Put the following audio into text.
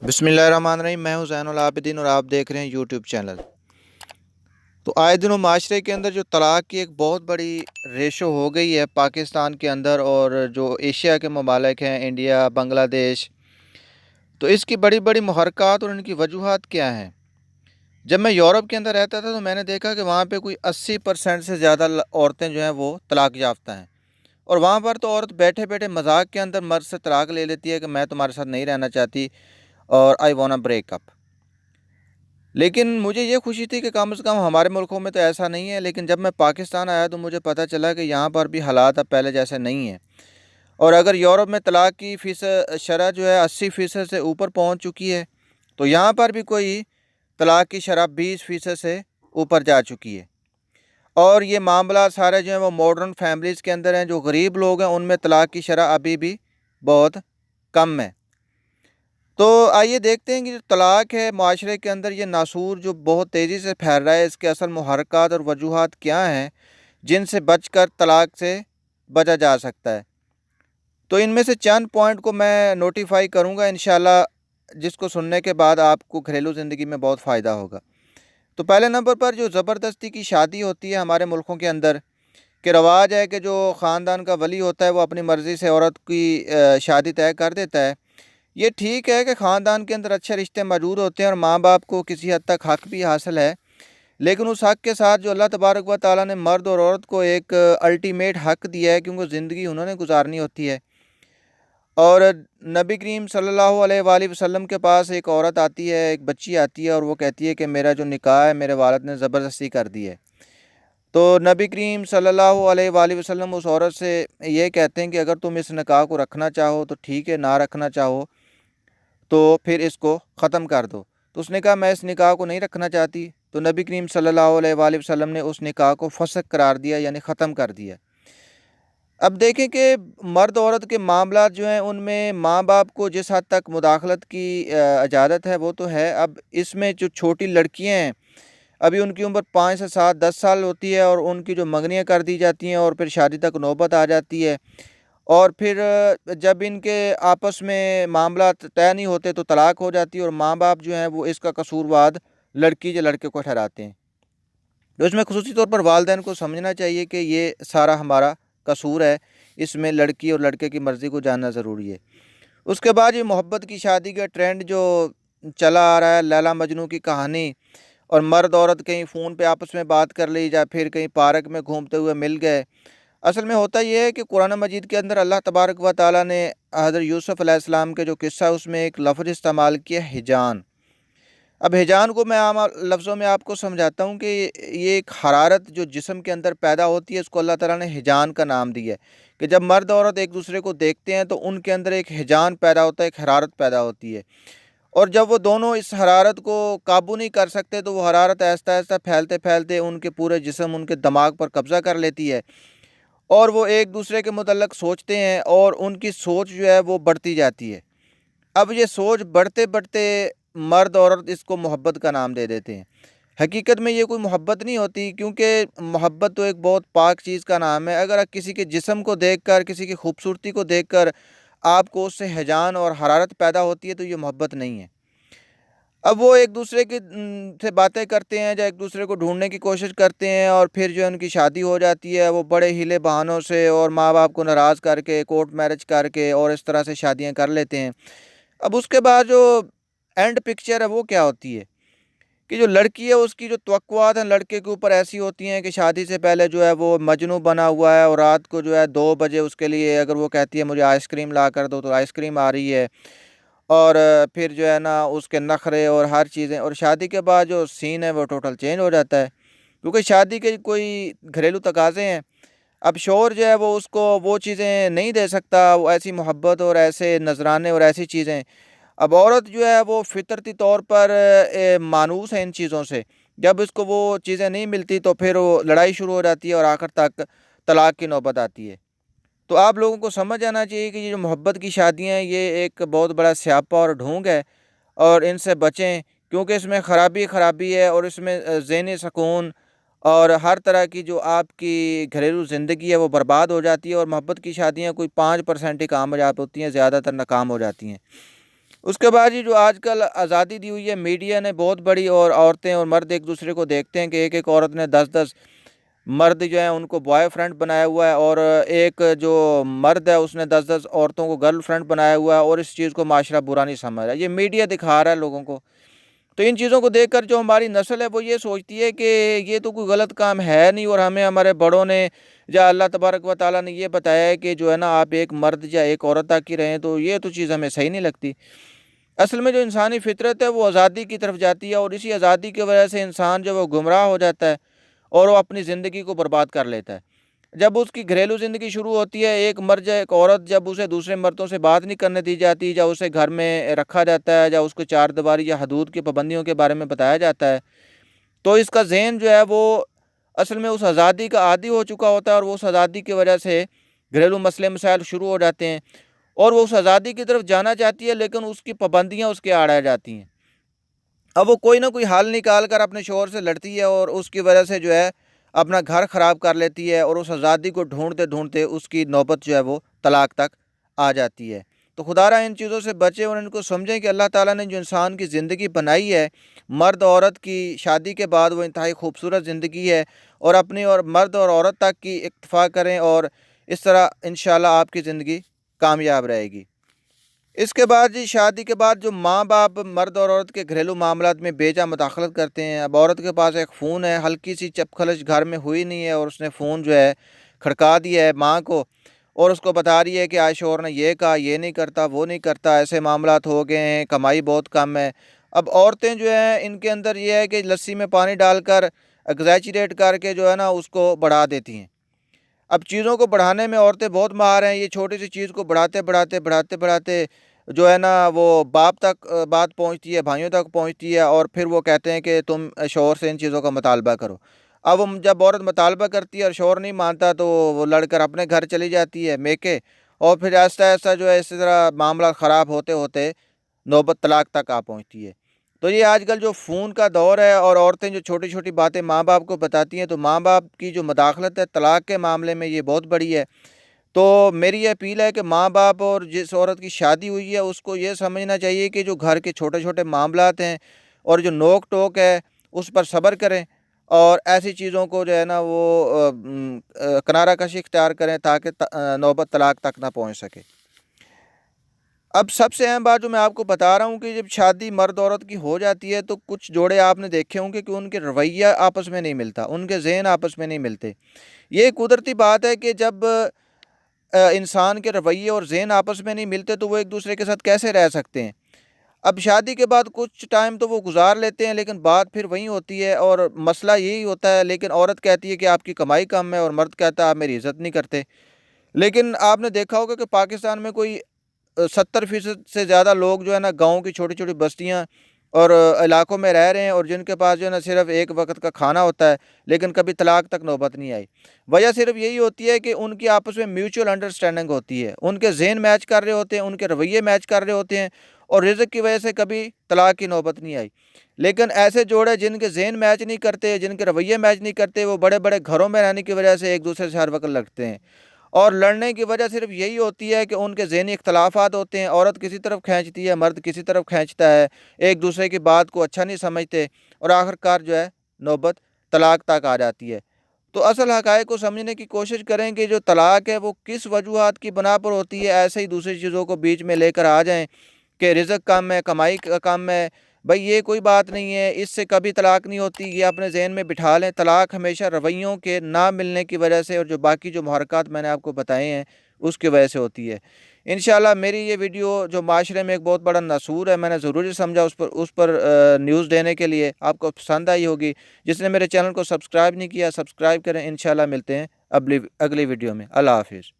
بسم اللہ الرحمن الرحیم۔ میں ہوں زین العابدین اور آپ دیکھ رہے ہیں یوٹیوب چینل۔ تو آئے دنوں معاشرے کے اندر جو طلاق کی ایک بہت بڑی ریشو ہو گئی ہے پاکستان کے اندر، اور جو ایشیا کے ممالک ہیں، انڈیا، بنگلہ دیش، تو اس کی بڑی بڑی محرکات اور ان کی وجوہات کیا ہیں؟ جب میں یورپ کے اندر رہتا تھا تو میں نے دیکھا کہ وہاں پہ کوئی 80% سے زیادہ عورتیں جو ہیں وہ طلاق یافتہ ہیں، اور وہاں پر تو عورت بیٹھے بیٹھے مذاق کے اندر مرد سے طلاق لے لیتی ہے کہ میں تمہارے ساتھ نہیں رہنا چاہتی اور آئی واننا بریک اپ۔ لیکن مجھے یہ خوشی تھی کہ کم از کم ہمارے ملکوں میں تو ایسا نہیں ہے، لیکن جب میں پاکستان آیا تو مجھے پتہ چلا کہ یہاں پر بھی حالات اب پہلے جیسے نہیں ہیں، اور اگر یورپ میں طلاق کی شرح جو ہے 80% سے اوپر پہنچ چکی ہے، تو یہاں پر بھی کوئی طلاق کی شرح 20% سے اوپر جا چکی ہے۔ اور یہ معاملات سارے جو ہیں وہ ماڈرن فیملیز کے اندر ہیں، جو غریب لوگ ہیں ان میں طلاق کی شرح ابھی بھی بہت کم ہے۔ تو آئیے دیکھتے ہیں کہ جو طلاق ہے معاشرے کے اندر، یہ ناسور جو بہت تیزی سے پھیل رہا ہے، اس کے اصل محرکات اور وجوہات کیا ہیں جن سے بچ کر طلاق سے بچا جا سکتا ہے۔ تو ان میں سے چند پوائنٹ کو میں نوٹیفائی کروں گا انشاءاللہ، جس کو سننے کے بعد آپ کو گھریلو زندگی میں بہت فائدہ ہوگا۔ تو پہلے نمبر پر جو زبردستی کی شادی ہوتی ہے ہمارے ملکوں کے اندر، کہ رواج ہے کہ جو خاندان کا ولی ہوتا ہے وہ اپنی مرضی سے عورت کی شادی طے کر دیتا ہے۔ یہ ٹھیک ہے کہ خاندان کے اندر اچھے رشتے موجود ہوتے ہیں اور ماں باپ کو کسی حد تک حق بھی حاصل ہے، لیکن اس حق کے ساتھ جو اللہ تبارک و تعالیٰ نے مرد اور عورت کو ایک الٹیمیٹ حق دیا ہے، کیونکہ زندگی انہوں نے گزارنی ہوتی ہے۔ اور نبی کریم صلی اللہ علیہ وآلہ وسلم کے پاس ایک عورت آتی ہے، ایک بچی آتی ہے، اور وہ کہتی ہے کہ میرا جو نکاح ہے میرے والد نے زبردستی کر دی ہے۔ تو نبی کریم صلی اللہ علیہ وآلہ وسلم اس عورت سے یہ کہتے ہیں کہ اگر تم اس نکاح کو رکھنا چاہو تو ٹھیک ہے، نہ رکھنا چاہو تو پھر اس کو ختم کر دو۔ تو اس نے کہا میں اس نکاح کو نہیں رکھنا چاہتی، تو نبی کریم صلی اللہ علیہ وآلہ وسلم نے اس نکاح کو فسخ قرار دیا، یعنی ختم کر دیا۔ اب دیکھیں کہ مرد عورت کے معاملات جو ہیں ان میں ماں باپ کو جس حد تک مداخلت کی اجازت ہے وہ تو ہے۔ اب اس میں جو چھوٹی لڑکیاں ہیں، ابھی ان کی عمر 5 سے 7 10 سال ہوتی ہے، اور ان کی جو منگنیاں کر دی جاتی ہیں اور پھر شادی تک نوبت آ جاتی ہے، اور پھر جب ان کے آپس میں معاملات طے نہیں ہوتے تو طلاق ہو جاتی ہے، اور ماں باپ جو ہیں وہ اس کا قصورواد لڑکی یا لڑکے کو ٹھہراتے ہیں۔ تو اس میں خصوصی طور پر والدین کو سمجھنا چاہیے کہ یہ سارا ہمارا قصور ہے، اس میں لڑکی اور لڑکے کی مرضی کو جاننا ضروری ہے۔ اس کے بعد یہ محبت کی شادی کا ٹرینڈ جو چلا آ رہا ہے، لیلا مجنوں کی کہانی، اور مرد عورت کہیں فون پہ آپس میں بات کر لی، یا پھر کہیں پارک میں گھومتے ہوئے مل گئے۔ اصل میں ہوتا یہ ہے کہ قرآن مجید کے اندر اللہ تبارک و تعالیٰ نے حضرت یوسف علیہ السلام کے جو قصہ ہے اس میں ایک لفظ استعمال کیا، ہجان۔ اب ہجان کو میں عام لفظوں میں آپ کو سمجھاتا ہوں کہ یہ ایک حرارت جو جسم کے اندر پیدا ہوتی ہے، اس کو اللہ تعالیٰ نے ہجان کا نام دیا ہے، کہ جب مرد عورت ایک دوسرے کو دیکھتے ہیں تو ان کے اندر ایک ہجان پیدا ہوتا ہے، ایک حرارت پیدا ہوتی ہے، اور جب وہ دونوں اس حرارت کو قابو نہیں کر سکتے تو وہ حرارت آہستہ آہستہ پھیلتے پھیلتے ان کے پورے جسم، ان کے دماغ پر قبضہ کر لیتی ہے، اور وہ ایک دوسرے کے متعلق سوچتے ہیں، اور ان کی سوچ جو ہے وہ بڑھتی جاتی ہے۔ اب یہ سوچ بڑھتے بڑھتے مرد عورت اس کو محبت کا نام دے دیتے ہیں۔ حقیقت میں یہ کوئی محبت نہیں ہوتی، کیونکہ محبت تو ایک بہت پاک چیز کا نام ہے۔ اگر آپ کسی کے جسم کو دیکھ کر، کسی کی خوبصورتی کو دیکھ کر آپ کو اس سے ہیجان اور حرارت پیدا ہوتی ہے تو یہ محبت نہیں ہے۔ اب وہ ایک دوسرے کی سے باتیں کرتے ہیں، یا ایک دوسرے کو ڈھونڈنے کی کوشش کرتے ہیں، اور پھر جو ان کی شادی ہو جاتی ہے وہ بڑے ہیلے بہانوں سے اور ماں باپ کو ناراض کر کے، کورٹ میرج کر کے، اور اس طرح سے شادیاں کر لیتے ہیں۔ اب اس کے بعد جو اینڈ پکچر ہے وہ کیا ہوتی ہے، کہ جو لڑکی ہے اس کی جو توقعات ہیں لڑکے کے اوپر ایسی ہوتی ہیں کہ شادی سے پہلے جو ہے وہ مجنوں بنا ہوا ہے، اور رات کو جو ہے 2 بجے اس کے لیے اگر وہ کہتی ہے مجھے آئس کریم لا کر دو تو آئس کریم آ رہی ہے، اور پھر جو ہے نا اس کے نخرے اور ہر چیزیں، اور شادی کے بعد جو سین ہے وہ ٹوٹل چینج ہو جاتا ہے، کیونکہ شادی کے کوئی گھریلو تقاضے ہیں۔ اب شوہر جو ہے وہ اس کو وہ چیزیں نہیں دے سکتا، وہ ایسی محبت اور ایسے نذرانے اور ایسی چیزیں۔ اب عورت جو ہے وہ فطرتی طور پر مانوس ہے ان چیزوں سے، جب اس کو وہ چیزیں نہیں ملتی تو پھر وہ لڑائی شروع ہو جاتی ہے، اور آخر تک طلاق کی نوبت آتی ہے۔ تو آپ لوگوں کو سمجھ آنا چاہیے کہ یہ جو محبت کی شادیاں ہیں یہ ایک بہت بڑا سیاپا اور ڈھونگ ہے، اور ان سے بچیں، کیونکہ اس میں خرابی ہے، اور اس میں ذہنی سکون اور ہر طرح کی جو آپ کی گھریلو زندگی ہے وہ برباد ہو جاتی ہے، اور محبت کی شادیاں کوئی 5% ہی کامیاب ہوتی ہیں، زیادہ تر ناکام ہو جاتی ہیں۔ اس کے بعد جو آج کل آزادی دی ہوئی ہے میڈیا نے بہت بڑی، اور عورتیں اور مرد ایک دوسرے کو دیکھتے ہیں کہ ایک ایک عورت نے 10 مرد جو ہیں ان کو بوائے فرینڈ بنایا ہوا ہے، اور ایک جو مرد ہے اس نے 10 عورتوں کو گرل فرینڈ بنایا ہوا ہے، اور اس چیز کو معاشرہ برا نہیں سمجھ رہا ہے، یہ میڈیا دکھا رہا ہے لوگوں کو۔ تو ان چیزوں کو دیکھ کر جو ہماری نسل ہے وہ یہ سوچتی ہے کہ یہ تو کوئی غلط کام ہے نہیں، اور ہمیں ہمارے بڑوں نے یا اللہ تبارک و تعالیٰ نے یہ بتایا ہے کہ جو ہے نا آپ ایک مرد یا ایک عورت تک ہی رہیں، تو یہ تو چیز ہمیں صحیح نہیں لگتی۔ اصل میں جو انسانی فطرت ہے وہ آزادی کی طرف جاتی ہے، اور اسی آزادی کی وجہ سے انسان جو وہ گمراہ ہو جاتا ہے اور وہ اپنی زندگی کو برباد کر لیتا ہے۔ جب اس کی گھریلو زندگی شروع ہوتی ہے، ایک مرد یا ایک عورت جب اسے دوسرے مردوں سے بات نہیں کرنے دی جاتی، یا اسے گھر میں رکھا جاتا ہے، یا اس کو چار دیواری یا حدود کی پابندیوں کے بارے میں بتایا جاتا ہے، تو اس کا ذہن جو ہے وہ اصل میں اس آزادی کا عادی ہو چکا ہوتا ہے، اور وہ اس آزادی کی وجہ سے گھریلو مسئلے مسائل شروع ہو جاتے ہیں، اور وہ اس آزادی کی طرف جانا چاہتی ہے لیکن اس کی پابندیاں اس کے آڑ آ جاتی ہیں۔ اب وہ کوئی نہ کوئی حل نکال کر اپنے شوہر سے لڑتی ہے، اور اس کی وجہ سے جو ہے اپنا گھر خراب کر لیتی ہے، اور اس آزادی کو ڈھونڈتے ڈھونڈتے اس کی نوبت جو ہے وہ طلاق تک آ جاتی ہے۔ تو خدا را ان چیزوں سے بچیں، اور ان کو سمجھیں کہ اللہ تعالیٰ نے جو انسان کی زندگی بنائی ہے، مرد عورت کی شادی کے بعد وہ انتہائی خوبصورت زندگی ہے، اور اپنی اور مرد اور عورت تک کی اکتفا کریں، اور اس طرح انشاءاللہ آپ کی زندگی کامیاب رہے گی۔ اس کے بعد شادی کے بعد جو ماں باپ مرد اور عورت کے گھریلو معاملات میں بے جا مداخلت کرتے ہیں۔ اب عورت کے پاس ایک فون ہے، ہلکی سی چپخلش گھر میں ہوئی نہیں ہے، اور اس نے فون جو ہے کھڑکا دیا ہے ماں کو، اور اس کو بتا رہی ہے کہ آج شوہر نے یہ کہا، یہ نہیں کرتا، وہ نہیں کرتا، ایسے معاملات ہو گئے ہیں، کمائی بہت کم ہے۔ اب عورتیں جو ہیں ان کے اندر یہ ہے کہ لسی میں پانی ڈال کر ایگزیجریٹ کر کے جو ہے نا اس کو بڑھا دیتی ہیں۔ اب چیزوں کو بڑھانے میں عورتیں بہت ماہر ہیں، یہ چھوٹی سی چیز کو بڑھاتے جو ہے نا وہ باپ تک بات پہنچتی ہے، بھائیوں تک پہنچتی ہے، اور پھر وہ کہتے ہیں کہ تم شوہر سے ان چیزوں کا مطالبہ کرو۔ اب جب عورت مطالبہ کرتی ہے اور شوہر نہیں مانتا تو وہ لڑ کر اپنے گھر چلی جاتی ہے میکے، اور پھر آہستہ آہستہ جو ہے اسی طرح معاملہ خراب ہوتے ہوتے نوبت طلاق تک آ پہنچتی ہے۔ تو یہ آج کل جو فون کا دور ہے، اور عورتیں جو چھوٹی چھوٹی باتیں ماں باپ کو بتاتی ہیں، تو ماں باپ کی جو مداخلت ہے طلاق کے معاملے میں یہ بہت بڑی ہے۔ تو میری یہ اپیل ہے کہ ماں باپ اور جس عورت کی شادی ہوئی ہے اس کو یہ سمجھنا چاہیے کہ جو گھر کے چھوٹے چھوٹے معاملات ہیں اور جو نوک ٹوک ہے اس پر صبر کریں، اور ایسی چیزوں کو جو ہے نا وہ کنارہ کشی اختیار کریں تاکہ نوبت طلاق تک نہ پہنچ سکے۔ اب سب سے اہم بات جو میں آپ کو بتا رہا ہوں کہ جب شادی مرد عورت کی ہو جاتی ہے تو کچھ جوڑے آپ نے دیکھے ہوں گے کہ ان کے رویہ آپس میں نہیں ملتا، ان کے ذہن آپس میں نہیں ملتے۔ یہ قدرتی بات ہے کہ جب انسان کے رویے اور ذہن آپس میں نہیں ملتے تو وہ ایک دوسرے کے ساتھ کیسے رہ سکتے ہیں۔ اب شادی کے بعد کچھ ٹائم تو وہ گزار لیتے ہیں، لیکن بات پھر وہیں ہوتی ہے، اور مسئلہ یہی ہوتا ہے، لیکن عورت کہتی ہے کہ آپ کی کمائی کم ہے، اور مرد کہتا ہے آپ میری عزت نہیں کرتے۔ لیکن آپ نے دیکھا ہوگا کہ پاکستان میں کوئی 70% سے زیادہ لوگ جو ہے نا گاؤں کی چھوٹی چھوٹی بستیاں اور علاقوں میں رہ رہے ہیں، اور جن کے پاس جو ہے نا صرف ایک وقت کا کھانا ہوتا ہے، لیکن کبھی طلاق تک نوبت نہیں آئی۔ وجہ صرف یہی ہوتی ہے کہ ان کی آپس میں میوچول انڈرسٹینڈنگ ہوتی ہے، ان کے ذہن میچ کر رہے ہوتے ہیں، ان کے رویے میچ کر رہے ہوتے ہیں، اور رزق کی وجہ سے کبھی طلاق کی نوبت نہیں آئی۔ لیکن ایسے جوڑے جن کے ذہن میچ نہیں کرتے، جن کے رویے میچ نہیں کرتے، وہ بڑے بڑے گھروں میں رہنے کی وجہ سے ایک دوسرے سے ہر وقت لڑتے ہیں، اور لڑنے کی وجہ صرف یہی ہوتی ہے کہ ان کے ذہنی اختلافات ہوتے ہیں، عورت کسی طرف کھینچتی ہے، مرد کسی طرف کھینچتا ہے، ایک دوسرے کی بات کو اچھا نہیں سمجھتے، اور آخر کار جو ہے نوبت طلاق تک آ جاتی ہے۔ تو اصل حقائق کو سمجھنے کی کوشش کریں کہ جو طلاق ہے وہ کس وجوہات کی بنا پر ہوتی ہے، ایسے ہی دوسری چیزوں کو بیچ میں لے کر آ جائیں کہ رزق کم ہے، کمائی کم ہے، بھائی یہ کوئی بات نہیں ہے، اس سے کبھی طلاق نہیں ہوتی، یہ اپنے ذہن میں بٹھا لیں۔ طلاق ہمیشہ رویوں کے نہ ملنے کی وجہ سے، اور جو باقی جو محرکات میں نے آپ کو بتائے ہیں اس کی وجہ سے ہوتی ہے۔ انشاءاللہ میری یہ ویڈیو جو معاشرے میں ایک بہت بڑا ناسور ہے، میں نے ضروری سمجھا اس پر نیوز دینے کے لیے، آپ کو پسند آئی ہوگی۔ جس نے میرے چینل کو سبسکرائب نہیں کیا سبسکرائب کریں۔ انشاءاللہ ملتے ہیں اگلی ویڈیو میں۔ اللہ حافظ۔